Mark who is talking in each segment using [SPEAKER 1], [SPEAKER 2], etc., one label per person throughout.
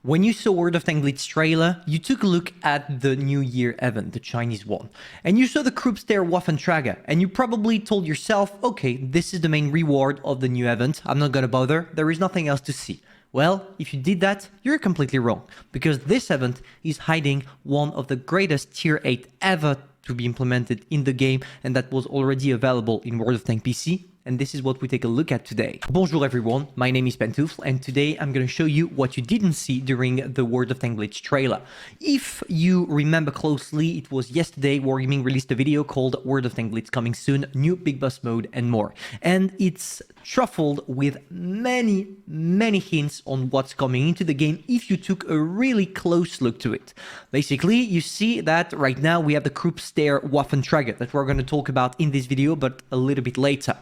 [SPEAKER 1] When you saw World of Tank Blitz trailer, you took a look at the New Year event, the Chinese one, and you saw the Kruppster Waffentrager, and you probably told yourself, okay, this is the main reward of the new event, I'm not gonna bother, there is nothing else to see. Well, if you did that, you're completely wrong, because this event is hiding one of the greatest tier 8 ever to be implemented in the game, and that was already available in World of Tank PC. And this is what we take a look at today. Bonjour everyone, my name is Pantoufleee, and today I'm going to show you what you didn't see during the World of Tank Blitz trailer. If you remember closely, it was yesterday Wargaming released a video called World of Tank Blitz coming soon, new big boss mode and more. And it's truffled with many hints on what's coming into the game if you took a really close look to it. Basically, you see that right now we have the Kruppster Waffentrager that we're going to talk about in this video, but a little bit later.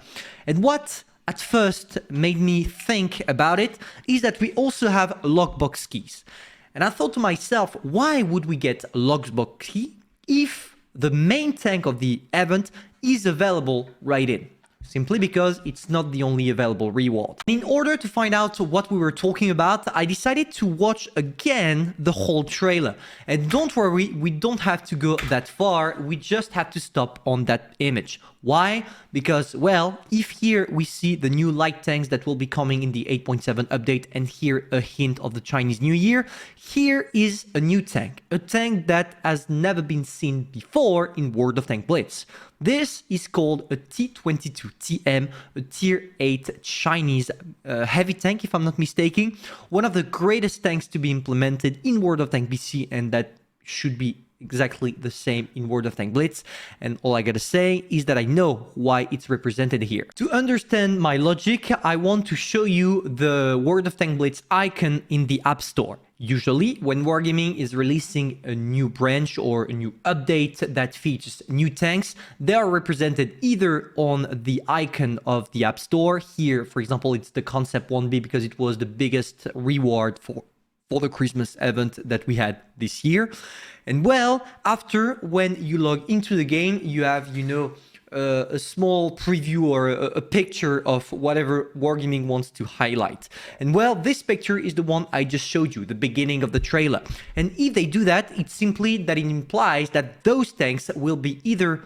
[SPEAKER 1] And what at first made me think about it is that we also have lockbox keys. And I thought to myself, why would we get a lockbox key if the main tank of the event is available right in? Simply because it's not the only available reward. In order to find out what we were talking about, I decided to watch again the whole trailer. And don't worry, we don't have to go that far, we just have to stop on that image. Why? Because, well, if here we see the new light tanks that will be coming in the 8.7 update and here a hint of the Chinese New Year, here is a new tank. A tank that has never been seen before in World of Tank Blitz. This is called a T22TM, a tier 8 Chinese heavy tank, if I'm not mistaken. One of the greatest tanks to be implemented in World of Tank BC, and that should be exactly the same in World of Tank Blitz. And all I gotta say is that I know why it's represented here. To understand my logic, I want to show you the World of Tank Blitz icon in the App Store. Usually, when Wargaming is releasing a new branch or a new update that features new tanks, they are represented either on the icon of the App Store. Here, for example, it's the Concept 1B because it was the biggest reward for the Christmas event that we had this year. And well, after, when you log into the game, you have, you know, a small preview or a picture of whatever Wargaming wants to highlight. And well, this picture is the one I just showed you, the beginning of the trailer. And if they do that, it's simply that it implies that those tanks will be either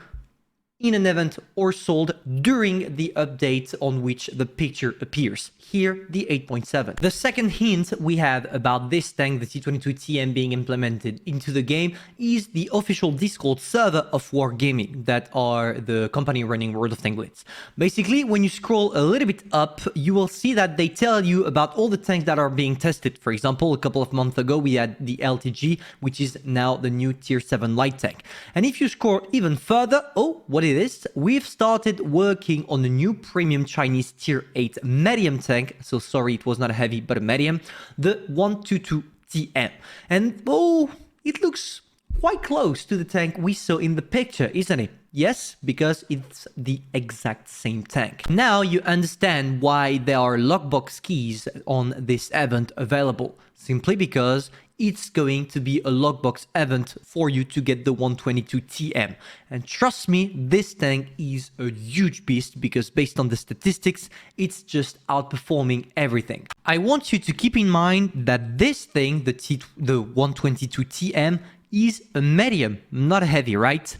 [SPEAKER 1] in an event or sold during the update on which the picture appears. Here, the 8.7. The second hint we have about this tank, the T22TM, being implemented into the game is the official Discord server of Wargaming, that are the company running World of Tank Blitz. Basically, when you scroll a little bit up, you will see that they tell you about all the tanks that are being tested. For example, a couple of months ago, we had the LTG, which is now the new tier 7 light tank. And if you scroll even further, oh, what it is, we've started working on a new premium Chinese tier 8 medium tank. So sorry, it was not a heavy, but a medium, the 122TM. And oh, it looks quite close to the tank we saw in the picture, isn't it? Yes, because it's the exact same tank. Now you understand why there are lockbox keys on this event available. Simply because it's going to be a lockbox event for you to get the 122TM. And trust me, this tank is a huge beast because based on the statistics, it's just outperforming everything. I want you to keep in mind that this thing, the 122TM, is a medium, not a heavy, right?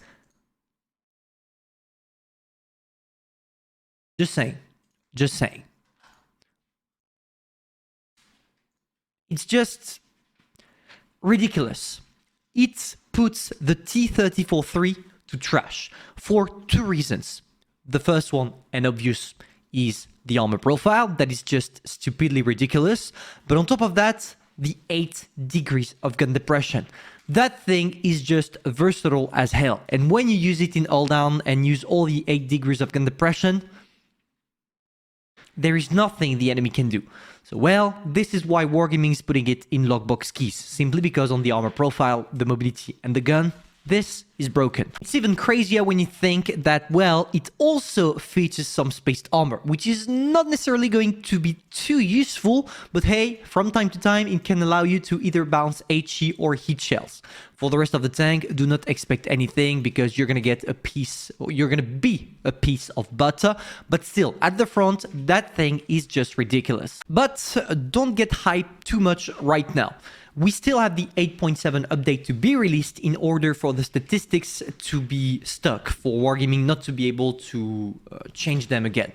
[SPEAKER 1] Just saying. Just saying. It's just ridiculous. It puts the T-34-3 to trash for two reasons. The first one, and obvious, is the armor profile that is just stupidly ridiculous. But on top of that, the 8 degrees of gun depression. That thing is just versatile as hell. And when you use it in all down and use all the 8 degrees of gun depression, there is nothing the enemy can do. So, well, this is why Wargaming is putting it in lockbox keys, simply because on the armor profile, the mobility and the gun, this is broken. It's even crazier when you think that, well, it also features some spaced armor, which is not necessarily going to be too useful, but hey, from time to time, it can allow you to either bounce HE or heat shells. For the rest of the tank, do not expect anything because you're gonna get a piece, or you're gonna be a piece of butter, but still, at the front, that thing is just ridiculous. But don't get hyped too much right now. We still have the 8.7 update to be released in order for the statistics to be stuck, for Wargaming not to be able to change them again.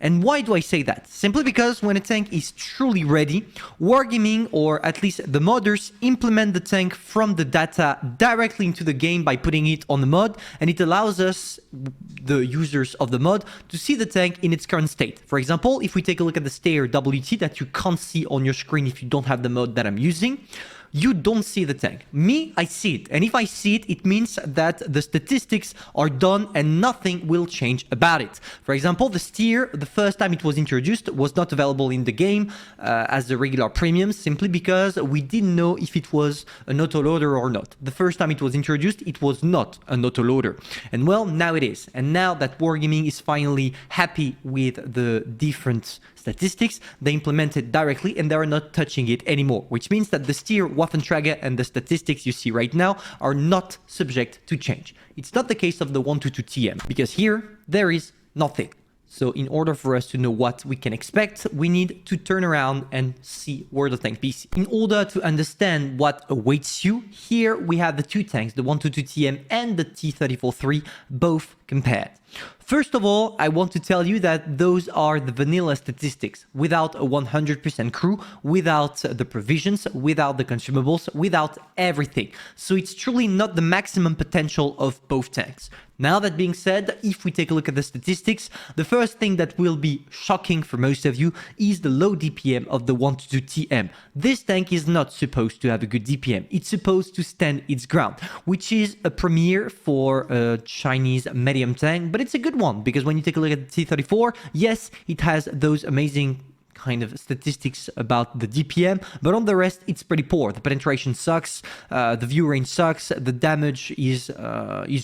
[SPEAKER 1] And why do I say that? Simply because when a tank is truly ready, Wargaming, or at least the modders, implement the tank from the data directly into the game by putting it on the mod, and it allows us, the users of the mod, to see the tank in its current state. For example, if we take a look at the stair WT that you can't see on your screen if you don't have the mod that I'm using, you don't see the tank. Me, I see it. And if I see it, it means that the statistics are done and nothing will change about it. For example, the steer, the first time it was introduced, was not available in the game as the regular premium, simply because we didn't know if it was an autoloader or not. The first time it was introduced, it was not an autoloader. And well, now it is. And now that Wargaming is finally happy with the different statistics, they implement it directly and they are not touching it anymore, which means that the steer, Waffentrager, and the statistics you see right now are not subject to change. It's not the case of the 122TM, because here there is nothing. So in order for us to know what we can expect, we need to turn around and see where the tank is. In order to understand what awaits you, here we have the two tanks, the 122TM and the T-34-3, both compared. First of all, I want to tell you that those are the vanilla statistics, without a 100% crew, without the provisions, without the consumables, without everything. So it's truly not the maximum potential of both tanks. Now, that being said, if we take a look at the statistics, the first thing that will be shocking for most of you is the low DPM of the 122TM. This tank is not supposed to have a good DPM. It's supposed to stand its ground, which is a premiere for a Chinese medium tank, but it's a good one, because when you take a look at the T-34, yes, it has those amazing kind of statistics about the DPM, but on the rest it's pretty poor. The penetration sucks, the view range sucks, the damage is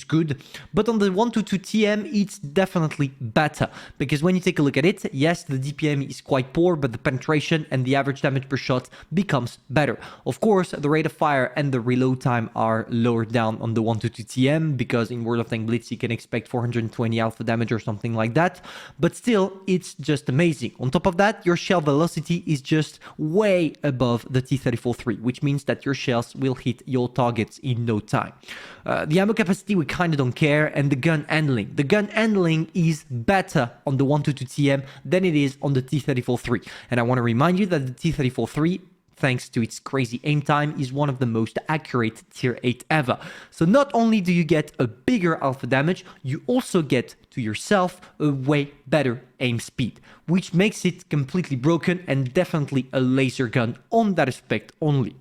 [SPEAKER 1] good, but on the 122TM it's definitely better, because when you take a look at it, yes, the DPM is quite poor, but the penetration and the average damage per shot becomes better. Of course, the rate of fire and the reload time are lower down on the 122TM, because in World of Tanks Blitz you can expect 420 alpha damage or something like that, but still it's just amazing. On top of that, your shell velocity is just way above the T-34-3, which means that your shells will hit your targets in no time. The ammo capacity, we kind of don't care, and the gun handling. The gun handling is better on the 122TM than it is on the T-34-3. And I want to remind you that the T-34-3, thanks to its crazy aim time, is one of the most accurate tier 8 ever. So not only do you get a bigger alpha damage, you also get to yourself a way better aim speed, which makes it completely broken and definitely a laser gun on that aspect only.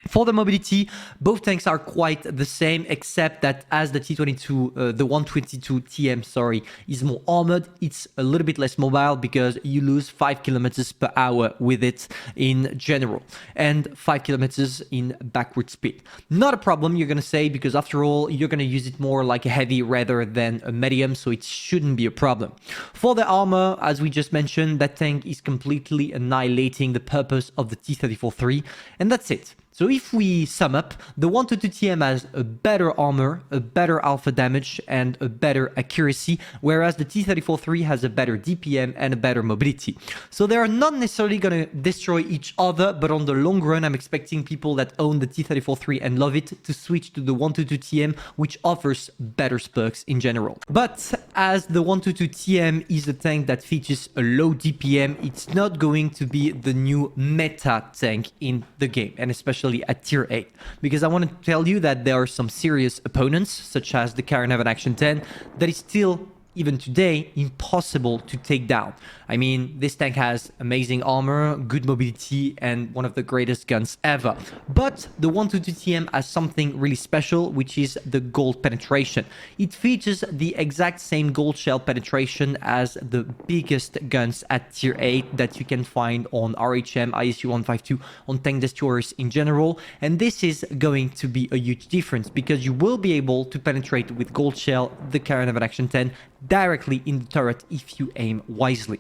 [SPEAKER 1] For the mobility, both tanks are quite the same, except that as the T22, the 122TM, sorry, is more armored, it's a little bit less mobile, because you lose 5 kilometers per hour with it in general, and 5 kilometers in backward speed. Not a problem, you're gonna say, because after all, you're gonna use it more like a heavy rather than a medium, so it shouldn't be a problem. For the armor, as we just mentioned, that tank is completely annihilating the purpose of the T-34-3, and that's it. So if we sum up, the 122TM has a better armor, a better alpha damage, and a better accuracy, whereas the T-34-3 has a better DPM and a better mobility. So they are not necessarily going to destroy each other, but on the long run, I'm expecting people that own the T-34-3 and love it to switch to the 122TM, which offers better perks in general. But as the 122TM is a tank that features a low DPM, it's not going to be the new meta tank in the game, and especially at tier 8, because I want to tell you that there are some serious opponents, such as the Caravan Action 10, that is still, even today, impossible to take down. I mean, this tank has amazing armor, good mobility, and one of the greatest guns ever. But the 122TM has something really special, which is the gold penetration. It features the exact same gold shell penetration as the biggest guns at tier 8 that you can find on RHM, ISU 152, on tank destroyers in general. And this is going to be a huge difference, because you will be able to penetrate with gold shell the Caravan Action 10 directly in the turret if you aim wisely.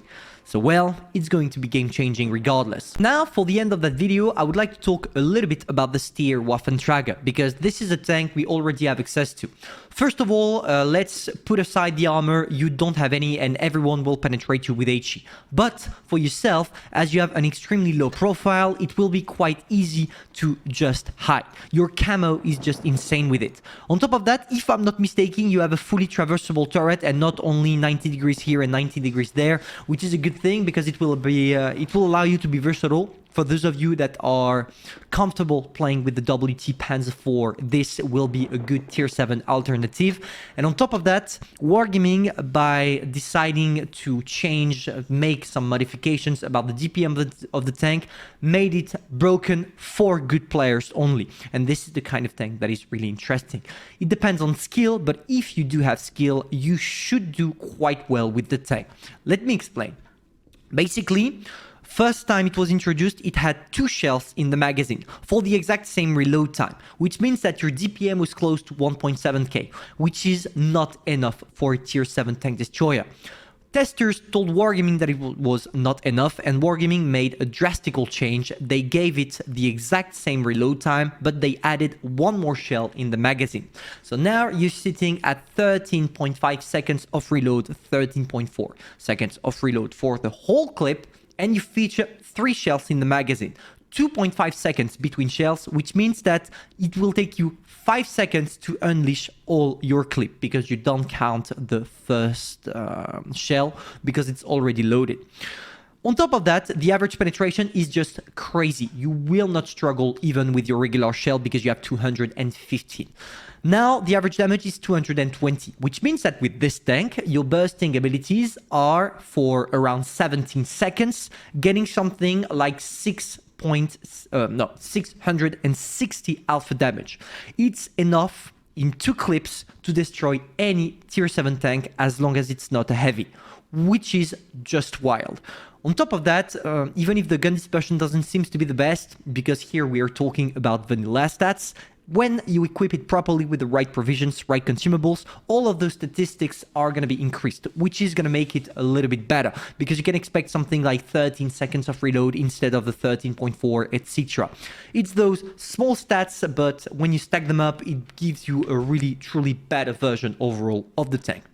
[SPEAKER 1] So well, it's going to be game-changing regardless. Now, for the end of that video, I would like to talk a little bit about the Steer Waffentrager, because this is a tank we already have access to. First of all, let's put aside the armor. You don't have any, and everyone will penetrate you with HE. But for yourself, as you have an extremely low profile, it will be quite easy to just hide. Your camo is just insane with it. On top of that, if I'm not mistaken, you have a fully traversable turret and not only 90 degrees here and 90 degrees there, which is a good thing because it will allow you to be versatile. For those of you that are comfortable playing with the WT Panzer IV, this will be a good tier 7 alternative. And on top of that, Wargaming, by deciding to make some modifications about the DPM of the tank, made it broken for good players only. And this is the kind of tank that is really interesting. It depends on skill, but if you do have skill, you should do quite well with the tank. Let me explain. Basically, first time it was introduced, it had 2 shells in the magazine for the exact same reload time, which means that your DPM was close to 1.7k, which is not enough for a tier 7 tank destroyer. Testers told Wargaming that it was not enough, and Wargaming made a drastic change. They gave it the exact same reload time, but they added 1 more shell in the magazine. So now you're sitting at 13.5 seconds of reload, 13.4 seconds of reload for the whole clip, and you feature 3 shells in the magazine. 2.5 seconds between shells, which means that it will take you 5 seconds to unleash all your clip because you don't count the first shell because it's already loaded. On top of that, the average penetration is just crazy. You will not struggle even with your regular shell because you have 215. Now, the average damage is 220, which means that with this tank, your bursting abilities are for around 17 seconds, getting something like 660 alpha damage. It's enough in 2 clips to destroy any tier 7 tank as long as it's not a heavy, which is just wild. On top of that, even if the gun dispersion doesn't seem to be the best, because here we are talking about vanilla stats, when you equip it properly with the right provisions, right consumables, all of those statistics are going to be increased, which is going to make it a little bit better, because you can expect something like 13 seconds of reload instead of the 13.4, etc. It's those small stats, but when you stack them up, it gives you a really, truly better version overall of the tank.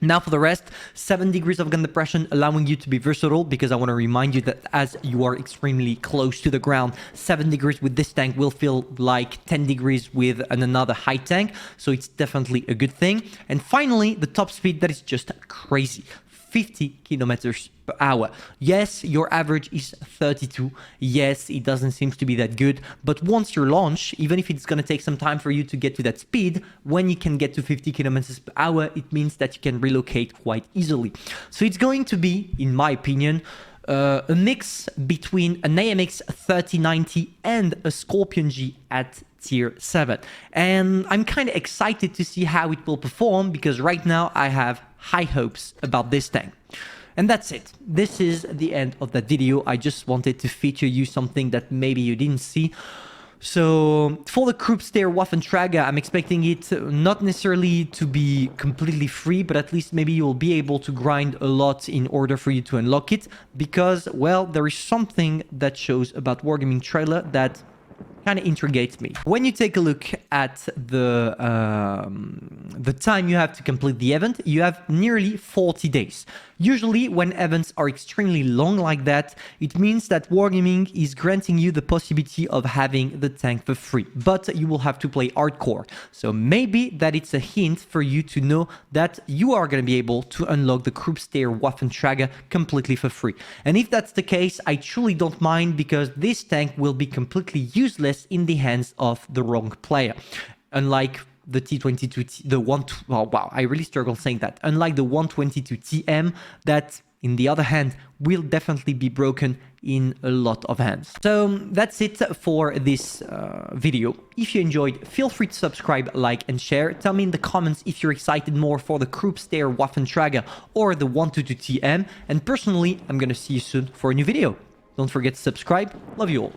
[SPEAKER 1] Now for the rest, 7 degrees of gun depression, allowing you to be versatile, because I want to remind you that as you are extremely close to the ground, 7 degrees with this tank will feel like 10 degrees with another high tank, so it's definitely a good thing. And finally, the top speed that is just crazy. 50 kilometers per hour. Yes, your average is 32. Yes, it doesn't seem to be that good, but once you launch, even if it's going to take some time for you to get to that speed, when you can get to 50 kilometers per hour, it means that you can relocate quite easily. So it's going to be, in my opinion, a mix between an AMX 3090 and a Scorpion G at tier 7. And I'm kind of excited to see how it will perform, because right now I have high hopes about this tank. And that's it. This is the end of that video. I just wanted to feature you something that maybe you didn't see. So for the Kruppstair Waffentrager, I'm expecting it not necessarily to be completely free, but at least maybe you'll be able to grind a lot in order for you to unlock it, because, well, there is something that shows about Wargaming trailer that kind of intrigues me. When you take a look at the time you have to complete the event, you have nearly 40 days. Usually when events are extremely long like that, it means that Wargaming is granting you the possibility of having the tank for free, but you will have to play hardcore. So maybe that it's a hint for you to know that you are going to be able to unlock the Kruppstair Waffentrager completely for free. And if that's the case, I truly don't mind, because this tank will be completely useless in the hands of the wrong player. Unlike the T22, I really struggle saying that. Unlike the 122 TM, that, in the other hand, will definitely be broken in a lot of hands. So that's it for this video. If you enjoyed, feel free to subscribe, like, and share. Tell me in the comments if you're excited more for the Kruppstair Waffentrager or the 122 TM. And personally, I'm gonna see you soon for a new video. Don't forget to subscribe. Love you all.